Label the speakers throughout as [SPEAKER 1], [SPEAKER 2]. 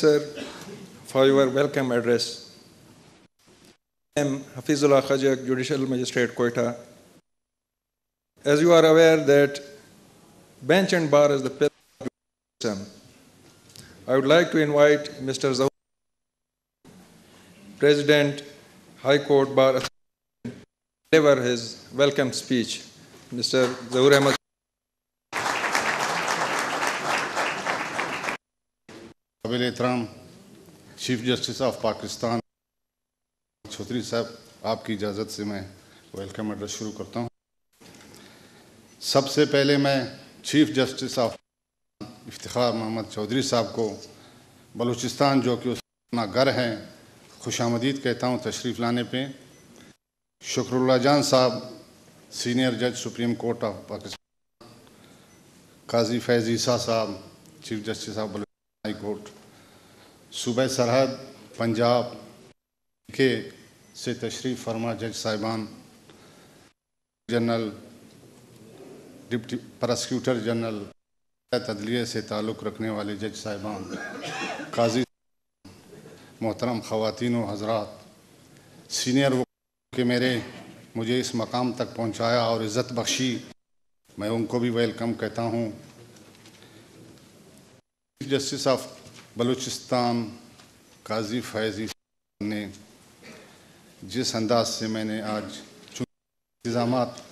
[SPEAKER 1] Sir, for your welcome address. I am Hafizullah Khajak, Judicial Magistrate, Quetta. As you are aware that bench and bar is the pillar of jurisdiction, I would like to invite Mr. Zahoor, President, High Court Bar Association, to deliver his welcome speech. Mr. Zahoor Ahmed.
[SPEAKER 2] काबिल एहतराम chief justice of Pakistan Chaudhry साहब, आपकी इजाज़त से मैं welcome address शुरू करता हूँ। सबसे पहले मैं chief justice of Iftikhar Muhammad Chaudhry साहब को बलूचिस्तान, जो कि अपना घर है, खुशामदीद कहता हूँ तशरीफ़ लाने पे। शुक्रुल्लाह जान साहब, सीनियर जज सुप्रीम कोर्ट ऑफ पाकिस्तान, काजी फैज़ ईसा साहब, chief justice of Balochistan high court, सूबे सरहद पंजाब के से तशरीफ़ फरमा जज साहिबान, जनरल डिप्टी प्रोसिक्यूटर जनरल अदलिया से ताल्लुक़ रखने वाले जज साहिबान, काजी मोहतरम ख़वातीन व हज़रात, सीनियर के मुझे इस मकाम तक पहुँचाया और इज़्ज़त बख्शी, मैं उनको भी वेलकम कहता हूँ। चीफ जस्टिस ऑफ बलूचिस्तान काजी फैज़ ने जिस अंदाज से मैंने आज इंतज़ामात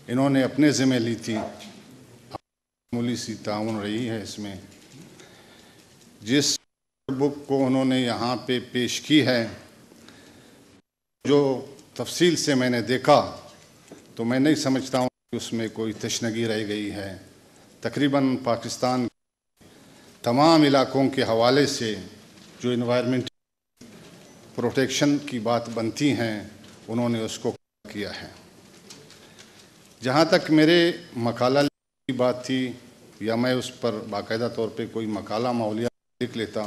[SPEAKER 2] इन्होंने अपने ज़िम्मे ली थी, मामूली सी ताउन रही है इसमें। जिस बुक को उन्होंने यहाँ पे पेश की है, जो तफसील से मैंने देखा, तो मैं नहीं समझता हूँ कि उसमें कोई तशनगी रह गई है। तकरीबन पाकिस्तान तमाम इलाकों के हवाले से जो इन्वायरमेंट प्रोटेक्शन की बात बनती हैं, उन्होंने उसको किया है। जहाँ तक मेरे मकाला की बात थी, या मैं उस पर बाकायदा तौर पे कोई मकाला मौलिया लिख लेता,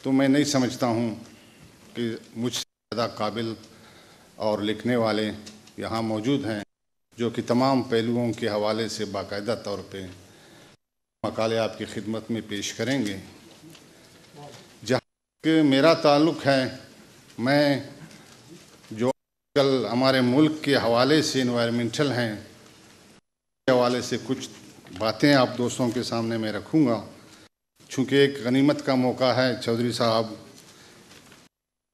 [SPEAKER 2] तो मैं नहीं समझता हूँ कि मुझसे ज़्यादा काबिल और लिखने वाले यहाँ मौजूद हैं, जो कि तमाम पहलुओं के हवाले से बाकायदा तौर पे मकाले आपकी खिदमत में पेश करेंगे। जहाँ कि मेरा ताल्लुक़ है, मैं जो कल हमारे मुल्क के हवाले से इन्वायरमेंटल हैं, के हवाले से कुछ बातें आप दोस्तों के सामने मैं रखूँगा। चूँकि एक गनीमत का मौका है, चौधरी साहब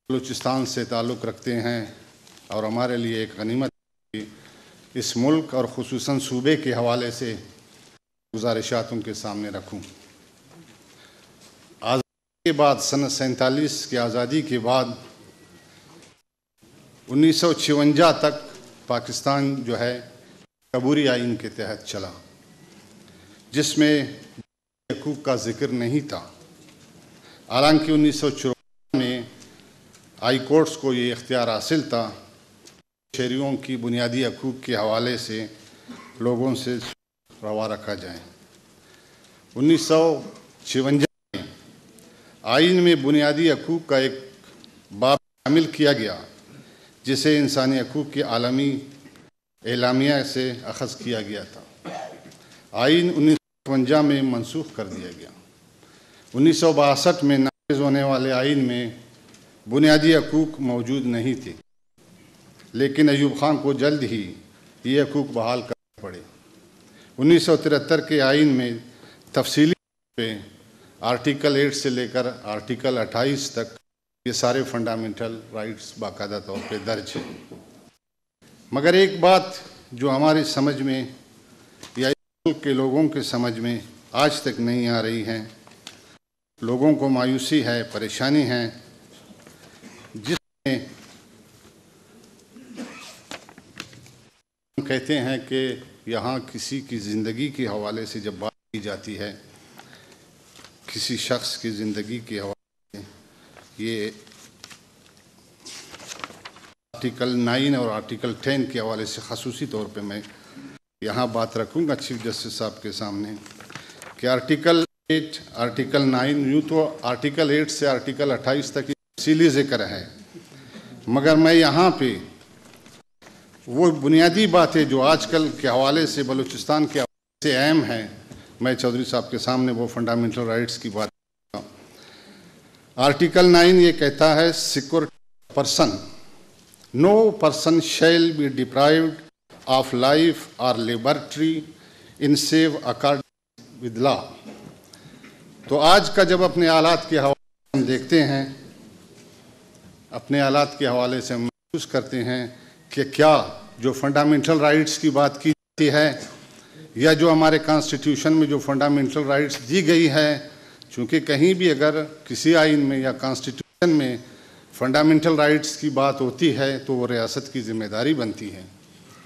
[SPEAKER 2] बलूचिस्तान से ताल्लुक़ रखते हैं और हमारे लिए एक गनीमत इस मुल्क और ख़ुसूसन सूबे के हवाले से गुजारिशात उनके सामने रखूं। आज़ादी के बाद, सन 47 की आज़ादी के बाद 1956 तक पाकिस्तान जो है कबूरी आइन के तहत चला, जिसमें हकूक़ का ज़िक्र नहीं था। हालांकि 1954 में हाई कोर्ट्स को ये इख्तियार हासिल था, शहरियों की बुनियादी हकूक़ के हवाले से लोगों से रवा रखा जाए। 1956 में आइन में बुनियादी हकूक़ का एक बाब शामिल किया गया, जिसे इंसानी हकूक़ के आलमी एलामिया से अख़ज़ किया गया था। आइन 1952 में मनसूख कर दिया गया। 1962 में नाफिज़ होने वाले आइन में बुनियादी हकूक़ मौजूद नहीं थे, लेकिन अयूब ख़ान को जल्द ही ये हकूक़ बहाल करने पड़े। 1973 के आइन में तफसीली पे आर्टिकल 8 से लेकर आर्टिकल 28 तक ये सारे फंडामेंटल राइट्स बाकायदा तौर पे दर्ज हैं। मगर एक बात जो हमारी समझ में या मुल्क के लोगों के समझ में आज तक नहीं आ रही है, लोगों को मायूसी है, परेशानी है, जिसमें हम कहते हैं कि यहाँ किसी की ज़िंदगी के हवाले से जब बात की जाती है, किसी शख्स की ज़िंदगी के हवाले से, ये आर्टिकल 9 और आर्टिकल 10 के हवाले से ख़ुसूसी तौर पे मैं यहाँ बात रखूँगा चीफ जस्टिस साहब के सामने कि आर्टिकल 8, आर्टिकल 9, यूँ तो आर्टिकल 8 से आर्टिकल 28 तक तफसीली ज़िक्र है, मगर मैं यहाँ पे वो बुनियादी बातें जो आजकल के हवाले से बलूचिस्तान के हवाले से अहम हैं, मैं चौधरी साहब के सामने वो फंडामेंटल राइट्स की बात आर्टिकल 9 ये कहता है security person, no person shall be deprived of life और liberty in save according with law. तो आज का जब अपने हालात के हवाले से हम देखते हैं, अपने हालात के हवाले से हम महसूस करते हैं कि क्या जो फंडामेंटल राइट्स की बात की जाती है या जो हमारे कॉन्स्टिट्यूशन में जो फंडामेंटल राइट्स दी गई है, चूँकि कहीं भी अगर किसी आइन में या कॉन्स्टिट्यूशन में फंडामेंटल राइट्स की बात होती है तो वो रियासत की जिम्मेदारी बनती है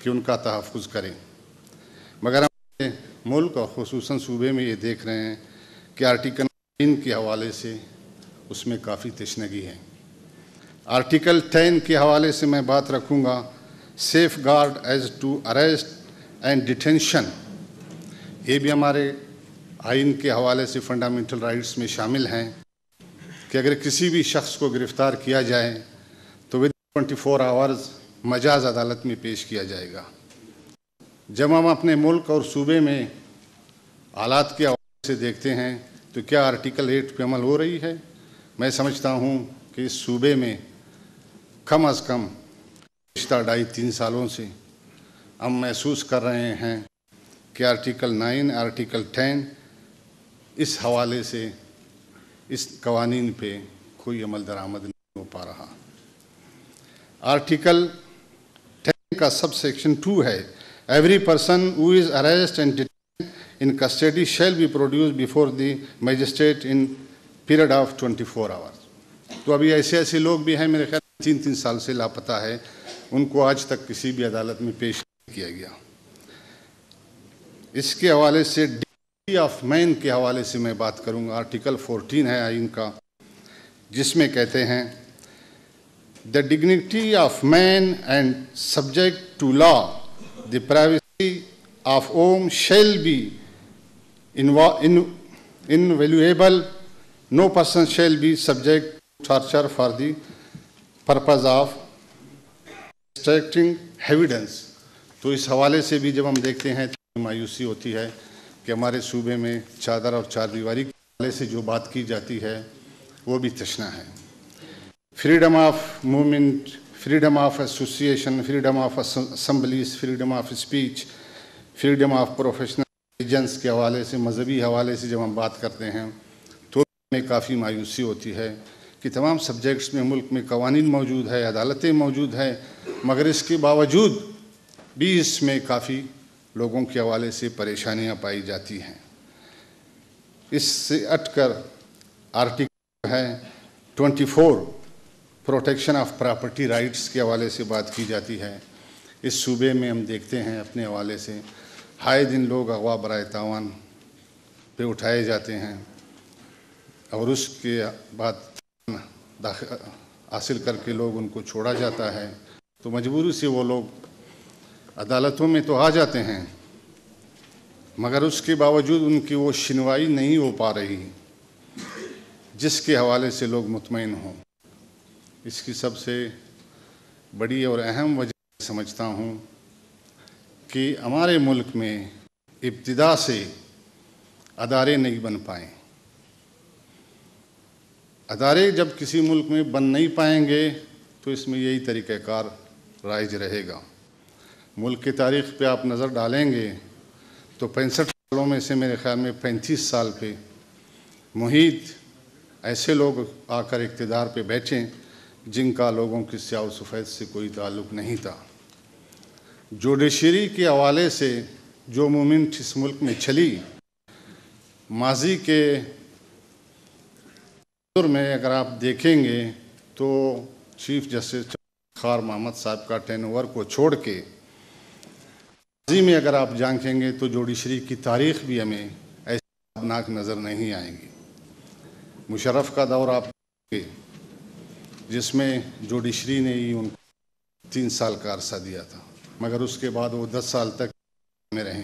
[SPEAKER 2] कि उनका तहफ़्फ़ुज़ करें। मगर हम मुल्क और ख़ुसूसन सूबे में ये देख रहे हैं कि आर्टिकल 9 के हवाले से उसमें काफ़ी तशनगी है। आर्टिकल 10 के हवाले से मैं बात रखूँगा, safeguard as to arrest and detention. ये भी हमारे आइन के हवाले से फंडामेंटल राइट्स में शामिल हैं कि अगर किसी भी शख्स को गिरफ़्तार किया जाए तो विद 24 आवर्स मजाज अदालत में पेश किया जाएगा। जब हम अपने मुल्क और सूबे में हालात के हवाले से देखते हैं तो क्या आर्टिकल 8 पे अमल हो रही है? मैं समझता हूँ कि इस सूबे में कम अज़ कम पिछले 2.5-3 सालों से हम महसूस कर रहे हैं कि आर्टिकल 9, आर्टिकल 10 इस हवाले से इस कवानीन पे कोई अमल दरामद नहीं हो पा रहा। आर्टिकल 10 का सब सेक्शन 2 है, every person who is arrest and detain in custody shall be produce before the magistrate in period of 24 hours. तो अभी ऐसे लोग भी हैं, मेरे ख्याल 3-3 साल से लापता है, उनको आज तक किसी भी अदालत में पेश नहीं किया गया। इसके हवाले से डिग्निटी ऑफ मैन के हवाले से मैं बात करूंगा। आर्टिकल 14 है आइन का, जिसमें कहते हैं the dignity of man and subject to law, the privacy of home shall be invaluable, no person shall be subject to torture for the purpose of extracting evidence. तो इस हवाले से भी जब हम देखते हैं तो मायूसी होती है कि हमारे सूबे में चादर और चारदीवारी के हवाले से जो बात की जाती है वो भी तशना है। Freedom of movement, freedom of association, freedom of assemblies, freedom of speech, freedom of professional religions के हवाले से, मजहबी हवाले से जब हम बात करते हैं तो हमें काफ़ी मायूसी होती है कि तमाम सब्जेक्ट्स में मुल्क में कवानीन मौजूद है, अदालतें मौजूद हैं, मगर इसके बावजूद भी इसमें काफ़ी लोगों के हवाले से परेशानियां पाई जाती हैं। इससे हटकर आर्टिकल है 24 प्रोटेक्शन ऑफ प्रॉपर्टी राइट्स के हवाले से बात की जाती है। इस सूबे में हम देखते हैं अपने हवाले से हाय दिन लोग अगवा बराए तावान पे उठाए जाते हैं और उसके बाद हासिल करके लोग उनको छोड़ा जाता है, तो मजबूरी से वो लोग अदालतों में तो आ जाते हैं, मगर उसके बावजूद उनकी वो सुनवाई नहीं हो पा रही जिसके हवाले से लोग मुतमईन हों। इसकी सबसे बड़ी और अहम वजह समझता हूँ कि हमारे मुल्क में इब्तिदा से अदारे नहीं बन पाए। अदारे जब किसी मुल्क में बन नहीं पाएंगे तो इसमें यही तरीक़ाकार राइज रहेगा। मुल्क की तारीख़ पे आप नज़र डालेंगे तो 65 सालों में से मेरे ख़्याल में 35 साल पे मुहीत ऐसे लोग आकर इक़्तिदार पे बैठे जिनका लोगों की स्याह सफ़ेद से कोई ताल्लुक़ नहीं था। जुडिशरी के हवाले से जो मूवमेंट इस मुल्क में चली, माजी के दौर में अगर आप देखेंगे तो चीफ जस्टिस खार मोहम्मद साहब का टेनओवर को छोड़ के माजी में अगर आप झांकेंगे तो जुडिशरी की तारीख़ भी हमें ऐसी खतरनाक नज़र नहीं आएंगी। मुशर्रफ का दौर आप जिसमें जुडिशरी ने ही उनको 3 साल का अरसा दिया था, मगर उसके बाद वो 10 साल तक में रहे।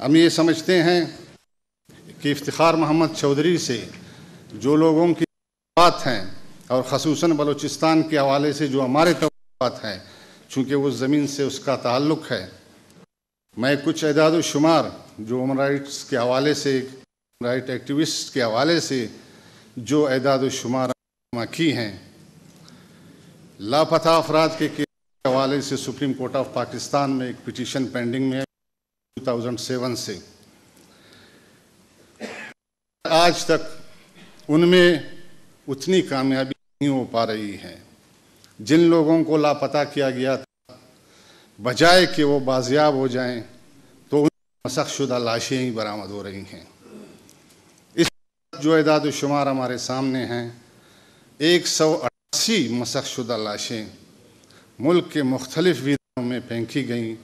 [SPEAKER 2] हम ये समझते हैं कि इफ्तिखार मोहम्मद चौधरी से जो लोगों की बात हैं और ख़ुसूसन बलूचिस्तान के हवाले से जो हमारे बात हैं, चूँकि उस ज़मीन से उसका ताल्लुक़ है, मैं कुछ एदाद शुमार जो ह्यूमन राइट्स के हवाले से, राइट एक्टिविस्ट के हवाले से जो एदाद शुमार की हैं, लापता अफराद के हवाले से सुप्रीम कोर्ट ऑफ पाकिस्तान में एक पिटीशन पेंडिंग में 2007 से आज तक उनमें उतनी कामयाबी नहीं हो पा रही है। जिन लोगों को लापता किया गया था, बजाय कि वो बाजियाब हो जाएं, तो उन मसखशुदा लाशें ही बरामद हो रही हैं। इस जो एदाद शुमार हमारे सामने हैं, 188 मसखशुदा लाशें मुल्क के मुख्तलिफ विधाओं में फेंकी गईं।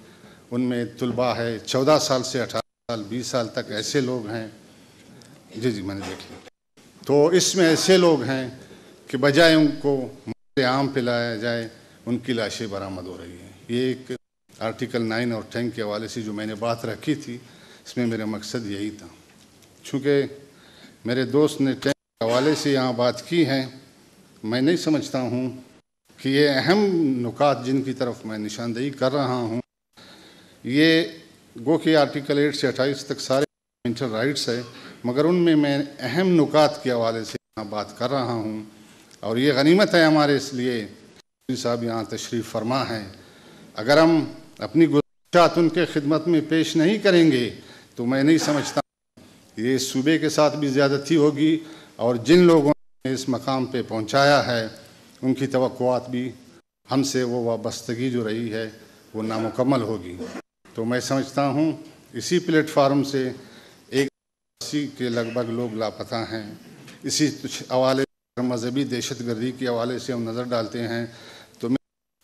[SPEAKER 2] उनमें तुलबा है 14 साल से 18 साल, 20 साल तक ऐसे लोग हैं। जी मैंने देख लिया। तो इसमें ऐसे लोग हैं कि बजाय उनको आम पिलाया जाए, उनकी लाशें बरामद हो रही हैं। ये एक आर्टिकल 9 और 10 के हवाले से जो मैंने बात रखी थी, इसमें मेरा मकसद यही था। चूँकि मेरे दोस्त ने 10 के हवाले से यहाँ बात की है, मैं नहीं समझता हूँ कि ये अहम नुकात जिनकी तरफ मैं निशानदेही कर रहा हूँ, ये गो कि आर्टिकल 8 से 28 तक सारे फंडामेंटल राइट्स है, मगर उनमें मैं अहम नुकात के हवाले से यहाँ बात कर रहा हूँ। और ये गनीमत है हमारे इसलिए साहब यहाँ तशरीफ़ फरमा है। अगर हम अपनी गुज़ारिशात उनके खिदमत में पेश नहीं करेंगे तो मैं नहीं समझता ये सूबे के साथ भी ज़्यादती होगी, और जिन लोगों ने इस मकाम पे पहुँचाया है उनकी तवक्कुआत भी हमसे वो वाबस्तगी जो रही है वो नामुकम्मल होगी। तो मैं समझता हूँ इसी प्लेटफार्म से 180 के लगभग लोग लापता हैं। इसी हवाले मजहबी दहशतगर्दी के हवाले से हम नज़र डालते हैं तो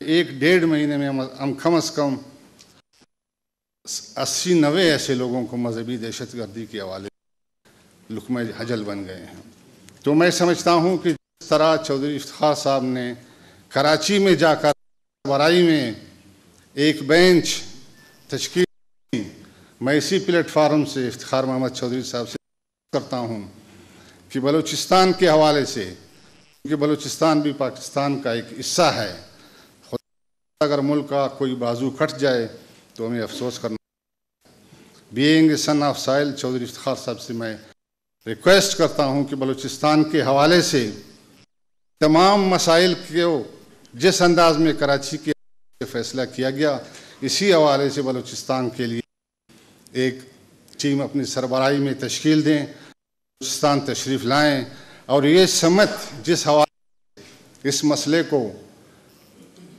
[SPEAKER 2] 1-1.5 महीने में हम कम अज़ कम 80-90 ऐसे लोगों को मजहबी दहशतगर्दी के हवाले लुक़्मे हजल बन गए हैं। तो मैं समझता हूँ कि जिस तरह चौधरी इफ्तिखार साहब ने कराची में जाकर बराई में एक बेंच तश्कील की, मैं इसी प्लेटफार्म से इफ्तिखार मोहम्मद चौधरी साहब से करता हूँ कि बलूचिस्तान के हवाले से, क्योंकि बलूचिस्तान भी पाकिस्तान का एक हिस्सा है, अगर मुल्क का कोई बाजू कट जाए तो हमें अफसोस करना। बीइंग ए सन ऑफ साइल, चौधरी इफ्तिखार साहब से मैं रिक्वेस्ट करता हूँ कि बलूचिस्तान के हवाले से तमाम मसाइल को जिस अंदाज में कराची के फैसला किया गया, इसी हवाले से बलूचिस्तान के लिए एक टीम अपनी सरबराही में तश्कील दें, बलूचिस्तान तशरीफ़ लाएं, और ये समत जिस हवाले इस मसले को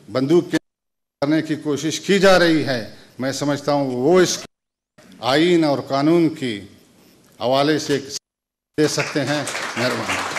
[SPEAKER 2] बंदूक के करने की कोशिश की जा रही है, मैं समझता हूँ वो इस आईन और कानून के हवाले से दे सकते हैं। मेहरबानी।